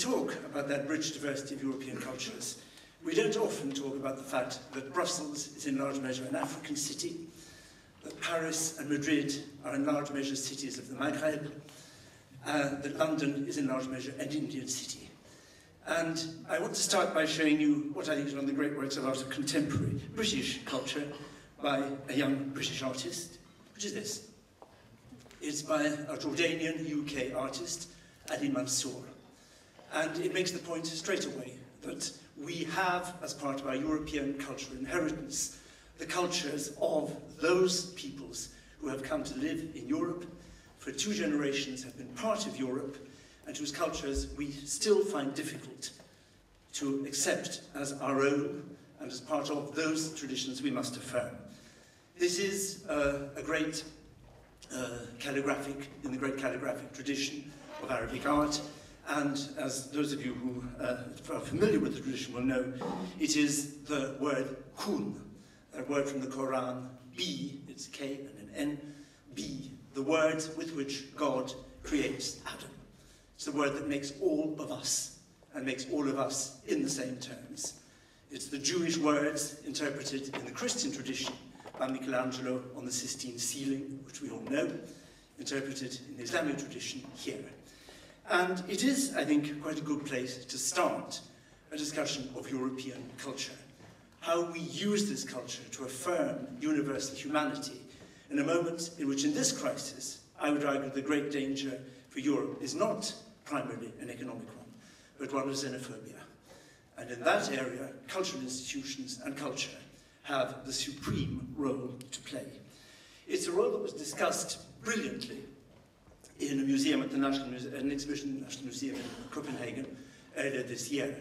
talk about that rich diversity of European cultures, we don't often talk about the fact that Brussels is in large measure an African city, that Paris and Madrid are in large measure cities of the Maghreb, that London is in large measure an Indian city. And I want to start by showing you what I think is one of the great works of art of contemporary British culture by a young British artist, which is this. It's by a Jordanian UK artist, Ali Mansour. And it makes the point straight away that we have, as part of our European cultural inheritance, the cultures of those peoples who have come to live in Europe, for 2 generations have been part of Europe, and whose cultures we still find difficult to accept as our own, and as part of those traditions we must affirm. This is a great calligraphic, in the great calligraphic tradition of Arabic art, and as those of you who are familiar with the tradition will know, it is the word kun, a word from the Quran, be, it's K and an N, be, the word with which God creates Adam. It's the word that makes all of us, and makes all of us in the same terms. It's the Jewish words interpreted in the Christian tradition by Michelangelo on the Sistine ceiling, which we all know, interpreted in the Islamic tradition here. And it is, I think, quite a good place to start a discussion of European culture. How we use this culture to affirm universal humanity in a moment in which, in this crisis, I would argue the great danger for Europe is not primarily an economic one, but one of xenophobia. And in that area, cultural institutions and culture have the supreme role to play. It's a role that was discussed brilliantly in a museum at the an exhibition at the National Museum in Copenhagen earlier this year.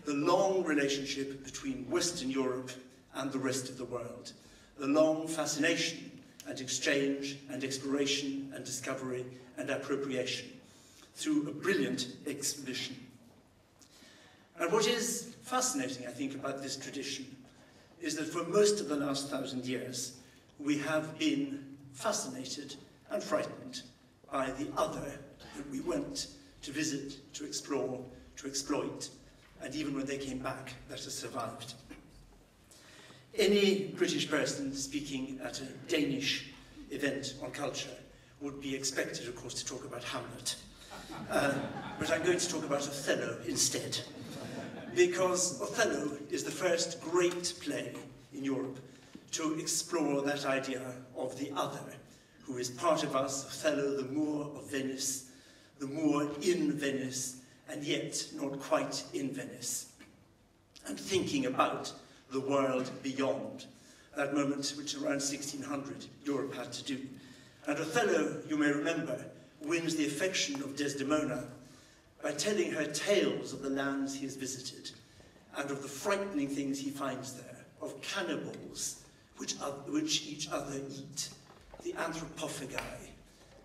The long relationship between Western Europe and the rest of the world. The long fascination and exchange and exploration and discovery and appropriation through a brilliant exhibition. And what is fascinating, I think, about this tradition is that for most of the last 1,000 years, we have been fascinated and frightened by the other that we went to visit, to explore, to exploit, and even when they came back, that has survived. Any British person speaking at a Danish event on culture would be expected, of course, to talk about Hamlet. But I'm going to talk about Othello instead, because Othello is the first great play in Europe to explore that idea of the other, who is part of us, Othello, the Moor of Venice, the Moor in Venice, and yet not quite in Venice, and thinking about the world beyond, that moment which around 1600 Europe had to do. And Othello, you may remember, wins the affection of Desdemona by telling her tales of the lands he has visited, and of the frightening things he finds there, of cannibals which each other eat, the anthropophagi,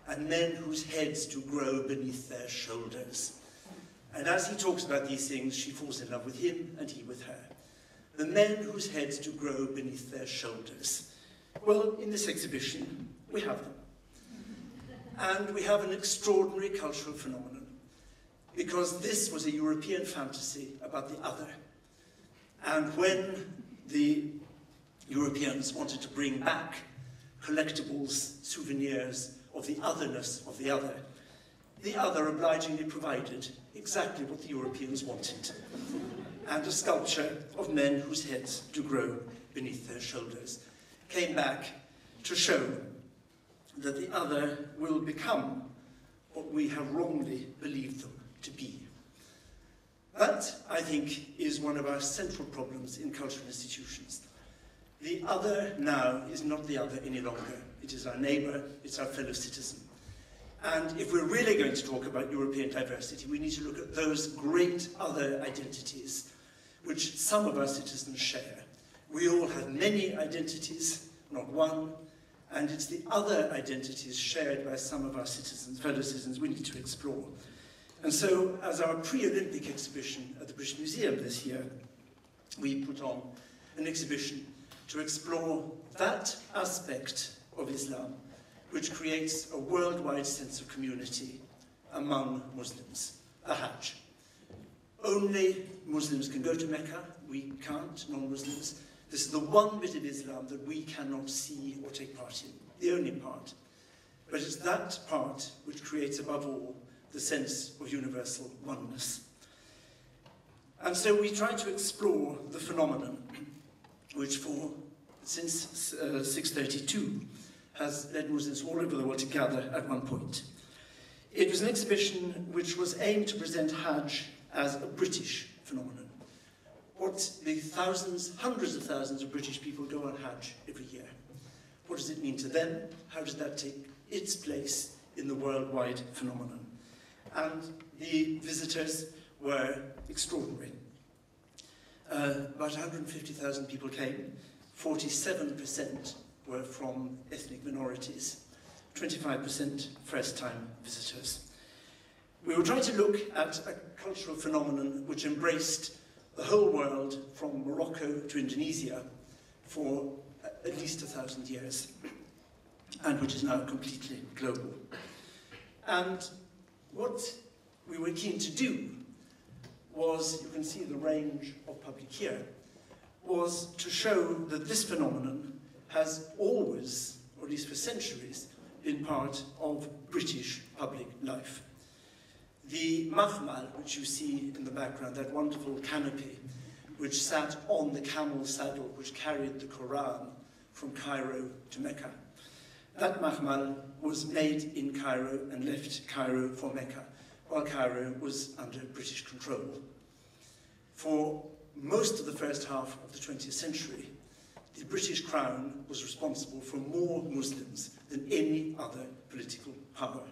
and men whose heads do grow beneath their shoulders. And as he talks about these things, she falls in love with him and he with her. The men whose heads do grow beneath their shoulders. Well, in this exhibition, we have them. And we have an extraordinary cultural phenomenon, because this was a European fantasy about the other. And when the Europeans wanted to bring back collectibles, souvenirs of the otherness of the other obligingly provided exactly what the Europeans wanted, and a sculpture of men whose heads do grow beneath their shoulders came back to show that the other will become what we have wrongly believed them to be. That, I think, is one of our central problems in cultural institutions. The other now is not the other any longer. It is our neighbour, it's our fellow citizen. And if we're really going to talk about European diversity, we need to look at those great other identities which some of our citizens share. We all have many identities, not one, and it's the other identities shared by some of our citizens, fellow citizens, we need to explore. And so, as our pre-Olympic exhibition at the British Museum this year, we put on an exhibition to explore that aspect of Islam which creates a worldwide sense of community among Muslims, the Hajj. only Muslims can go to Mecca. We can't, non-Muslims. This is the one bit of Islam that we cannot see or take part in, the only part. But it's that part which creates, above all, the sense of universal oneness. And so we try to explore the phenomenon which since 632 has led Muslims all over the world to gather at one point. It was an exhibition which was aimed to present Hajj as a British phenomenon. What the thousands, hundreds of thousands of British people go on Hajj every year. What does it mean to them? How does that take its place in the worldwide phenomenon? And the visitors were extraordinary. About 150,000 people came. 47% were from ethnic minorities. 25% first-time visitors. We were trying to look at a cultural phenomenon which embraced the whole world from Morocco to Indonesia for at least 1,000 years, and which is now completely global. And what we were keen to do was, you can see the range of public here, was to show that this phenomenon has always, or at least for centuries, been part of British public life. The mahmal, which you see in the background, that wonderful canopy, which sat on the camel saddle which carried the Quran from Cairo to Mecca. That mahmal was made in Cairo and left Cairo for Mecca, while Cairo was under British control. For most of the first half of the 20th century, the British Crown was responsible for more Muslims than any other political power.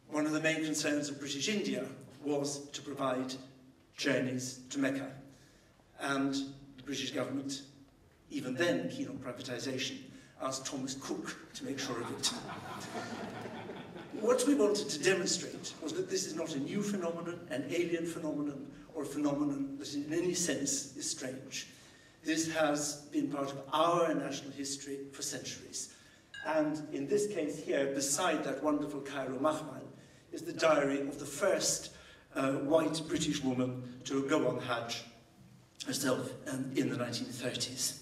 One of the main concerns of British India was to provide journeys to Mecca. And the British government, even then keen on privatisation, asked Thomas Cook to make sure of it. What we wanted to demonstrate was that this is not a new phenomenon, an alien phenomenon, or a phenomenon that in any sense is strange. This has been part of our national history for centuries. And in this case here, beside that wonderful Cairo mahmal, is the diary of the first white British woman to go on Hajj herself in the 1930s.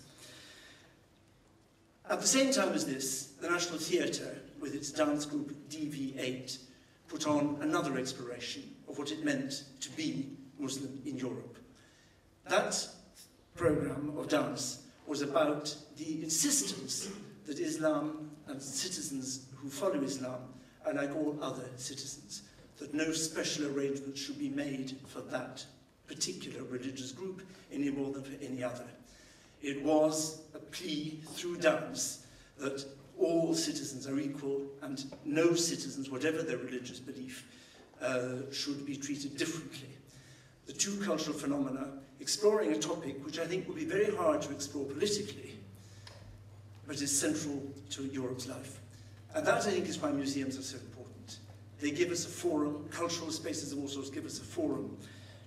At the same time as this, the National Theatre, with its dance group DV8, put on another exploration of what it meant to be Muslim in Europe. That program of dance was about the insistence that Islam and citizens who follow Islam are like all other citizens, that no special arrangements should be made for that particular religious group any more than for any other. It was a plea through dance that all citizens are equal and no citizens, whatever their religious belief, should be treated differently. The two cultural phenomena exploring a topic which I think would be very hard to explore politically, but is central to Europe's life. And that, I think, is why museums are so important. They give us a forum, cultural spaces of all sorts give us a forum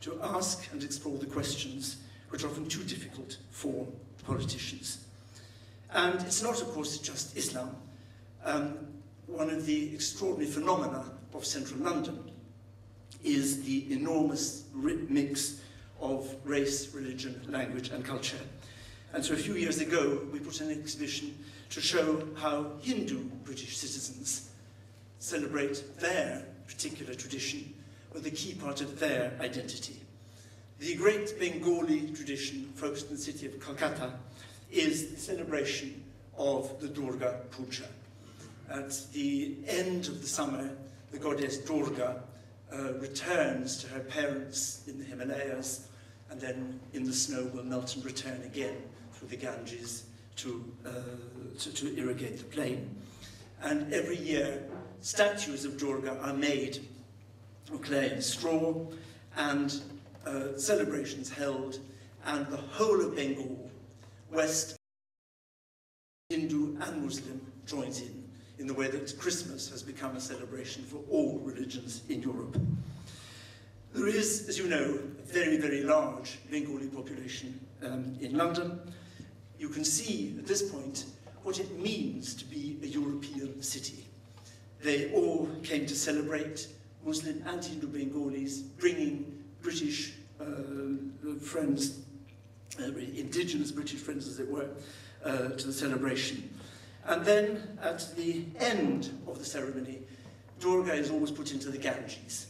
to ask and explore the questions which are often too difficult for politicians. And it's not, of course, just Islam. One of the extraordinary phenomena of central London is the enormous mix of race, religion, language, and culture. And so a few years ago, we put an exhibition to show how Hindu British citizens celebrate their particular tradition with a key part of their identity. The great Bengali tradition, focused in the city of Calcutta, is the celebration of the Durga Puja. At the end of the summer, the goddess Durga returns to her parents in the Himalayas, and then in the snow will melt and return again through the Ganges to irrigate the plain. And every year, statues of Durga are made of clay and straw, and celebrations held, and the whole of Bengal, West, Hindu and Muslim, joins in the way that Christmas has become a celebration for all religions in Europe. There is, as you know, a very, very large Bengali population in London. You can see at this point what it means to be a European city. They all came to celebrate, Muslim and Hindu Bengalis, bringing British friends, indigenous British friends as it were, to the celebration. And then at the end of the ceremony, Durga is always put into the Ganges.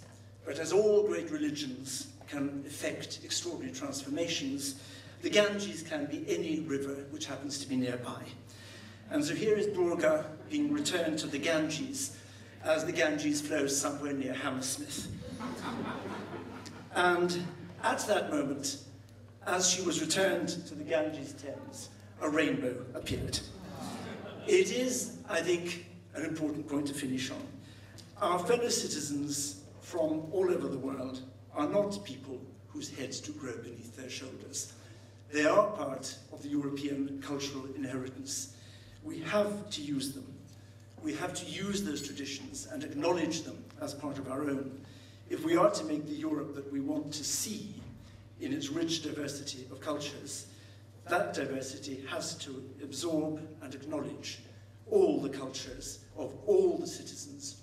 But as all great religions can effect extraordinary transformations, the Ganges can be any river which happens to be nearby. And so here is Durga being returned to the Ganges as the Ganges flows somewhere near Hammersmith. And at that moment, as she was returned to the Ganges Thames, a rainbow appeared. It is, I think, an important point to finish on. Our fellow citizens from all over the world are not people whose heads do grow beneath their shoulders. They are part of the European cultural inheritance. We have to use them. We have to use those traditions and acknowledge them as part of our own if we are to make the Europe that we want to see in its rich diversity of cultures. That diversity has to absorb and acknowledge all the cultures of all the citizens